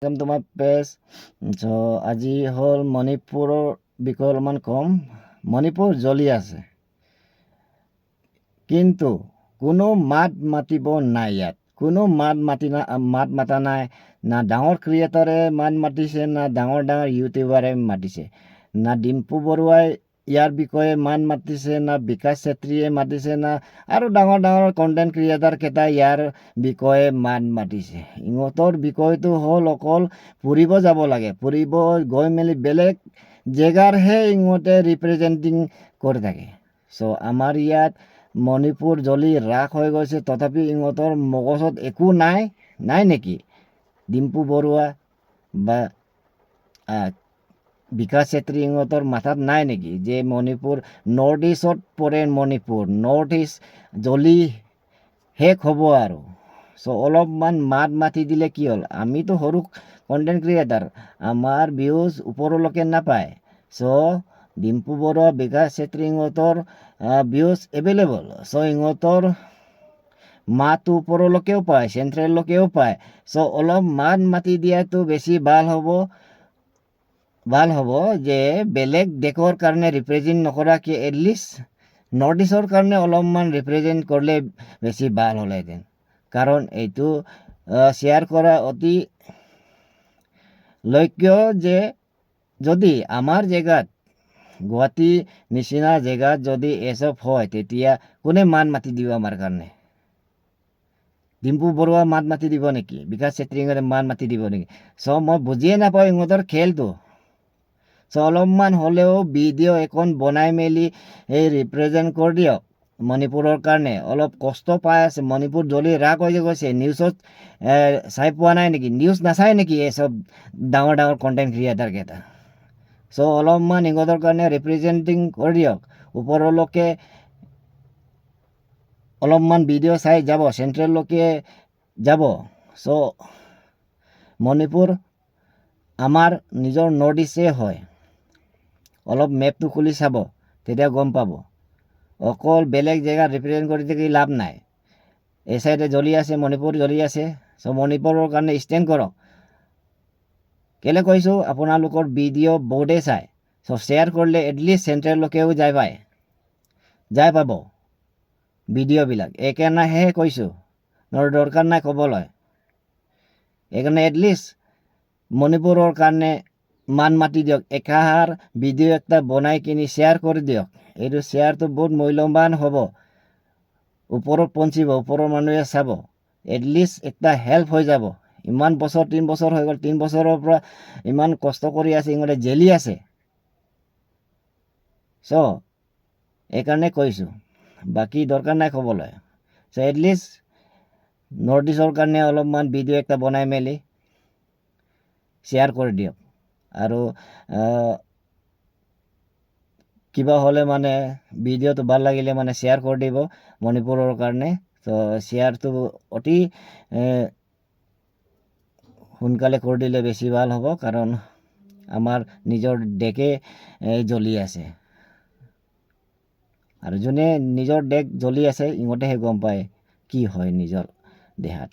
welcome to my page. So আজি হল মণিপুৰৰ বিষয়ে অলপমান কম। মণিপুৰ জ্বলি আছে, কিন্তু কোনো মাত মাতিব নাই। ইয়াত কোনো মাত মাতা নাই। না ডাঙৰ ক্ৰিয়েটৰে মাত মাতিছে, না ডাঙৰ ইউটিউবাৰে মাতিছে, না ডিম্পু বৰুৱাই ইয়াৰ বিষয়ে মাত মাতিছে, না বিকাশ চেত্ৰীয়ে মাতিছে, না আৰু ডাঙৰ কণ্টেণ্ট ক্ৰিয়েটাৰ কেইটা ইয়াৰ বিষয়ে মাত মাতিছে। ইহঁতৰ বিষয়টো হ'ল অকল ফুৰিব যাব লাগে। ফুৰিব গৈ মেলি বেলেগ জেগাৰহে ইহঁতে ৰিপ্ৰেজেণ্টিং কৰি থাকে। চ' আমাৰ ইয়াত মণিপুৰ জ্বলি ৰাখ হৈ গৈছে, তথাপি ইহঁতৰ মগজত একো নাই নেকি? ডিম্পু বৰুৱা বা বিকাশ চেত্ৰী ইহঁতৰ মাথাত নাই নেকি যে মণিপুৰ নৰ্থ ইষ্টত পৰে? মণিপুৰ নৰ্থ ইষ্ট জ্বলি শেষ হ'ব আৰু। চ' অলপমান মাতি দিলে কি হ'ল? আমিতো সৰু কণ্টেণ্ট ক্ৰিয়েটাৰ, আমাৰ ভিউজ ওপৰলৈকে নাপায়। চ' ডিম্পু বৰুৱা বিকাশ চেত্ৰী ইহঁতৰ ভিউজ এভেইলেবল। চ' ইহঁতৰ মাতো ওপৰলৈকেও পায়, চেণ্ট্ৰেললৈকেও পায়। চ' অলপ মাতি দিয়াটো বেছি ভাল হ'ব যে বেলেগ দেশৰ কাৰণে ৰিপ্ৰেজেণ্ট নকৰাকৈ এটলিষ্ট নৰ্থ ইষ্টৰ কাৰণে অলপমান ৰিপ্ৰেজেণ্ট কৰিলে বেছি ভাল হ'লহেঁতেন। কাৰণ এইটো শ্বেয়াৰ কৰা অতি লক্ষ্য যে যদি আমাৰ জেগাত গুৱাহাটী নিচিনা জেগাত যদি এসব হয়, তেতিয়া কোনে মাতি দিব আমাৰ কাৰণে? ডিম্পু বৰুৱা মাতি দিব নেকি? বিকাশ চেত্ৰী মাতি দিব নেকি? চ' মই বুজিয়ে নাপাওঁ ইহঁতৰ খেলটো। চ' অলপমান হ'লেও ভিডিঅ' এখন বনাই মেলি ৰিপ্ৰেজেণ্ট কৰি দিয়ক মণিপুৰৰ কাৰণে। অলপ কষ্ট পাই আছে, মণিপুৰ জ্বলি ৰাখ হৈ গৈছে। নিউজত চাই পোৱা নাই নেকি? নিউজ নাচায় নেকি এসব ডাঙৰ কণ্টেণ্ট ক্ৰিয়েটাৰ কেইটা? চ' অলপমান ইহঁতৰ কাৰণে ৰিপ্ৰেজেণ্টিং কৰি দিয়ক। ওপৰলৈকে অলপমান ভিডিঅ' চাই যাব, চেণ্ট্ৰেললৈকে যাব। চ' মণিপুৰ আমাৰ নিজৰ নৰ্থ ইষ্টেই হয়। অলপ মেপটো খুলি চাব, তেতিয়া গম পাব। অকল বেলেগ জেগাত ৰিপ্ৰেজেণ্ট কৰি থাকি লাভ নাই। এই চাইডে জ্বলি আছে, মণিপুৰ জ্বলি আছে। চ' মণিপুৰৰ কাৰণে ষ্টেণ্ড কৰক। কেলৈ কৈছোঁ? আপোনালোকৰ ভিডিঅ' বহুতেই চায়। চ' শ্বেয়াৰ কৰিলে এটলিষ্ট চেণ্ট্ৰেললৈকেও যাই পাব ভিডিঅ'বিলাক। এইকাৰণেহে কৈছোঁ, দৰকাৰ নাই ক'বলৈ। এইকাৰণে এটলিষ্ট মণিপুৰৰ কাৰণে মাতি দিয়ক। একাহাৰ ভিডিঅ' এটা বনাই কিনি শ্বেয়াৰ কৰি দিয়ক। এইটো শ্বেয়াৰটো বহুত মূল্যৱান হ'ব। ওপৰত পঞ্চিব, ওপৰৰ মানুহে চাব, এটলিষ্ট এটা হেল্প হৈ যাব। ইমান বছৰ 3 বছৰ হৈ গ'ল, 3 বছৰৰ পৰা ইমান কষ্ট কৰি আছে, ইহঁতে জেলি আছে। চ' এইকাৰণে কৈছোঁ, বাকী দৰকাৰ নাই ক'বলৈ। চ' এটলিষ্ট নৰ্থ ইষ্টৰ কাৰণে অলপমান ভিডিঅ' এটা বনাই মেলি শ্বেয়াৰ কৰি দিয়ক। আৰু কিবা হ'লে ভিডিঅ'টো ভাল লাগিলে শ্বেয়াৰ কৰি দিব মণিপুৰৰ কাৰণে। ত' শ্বেয়াৰটো অতি সোনকালে কৰি দিলে বেছি ভাল হ'ব। কাৰণ আমাৰ নিজৰ দেশে জ্বলি আছে, আৰু যোনে নিজৰ দেশ জ্বলি আছে ইহঁতেহে গম পায় কি হয় নিজৰ দেহাত।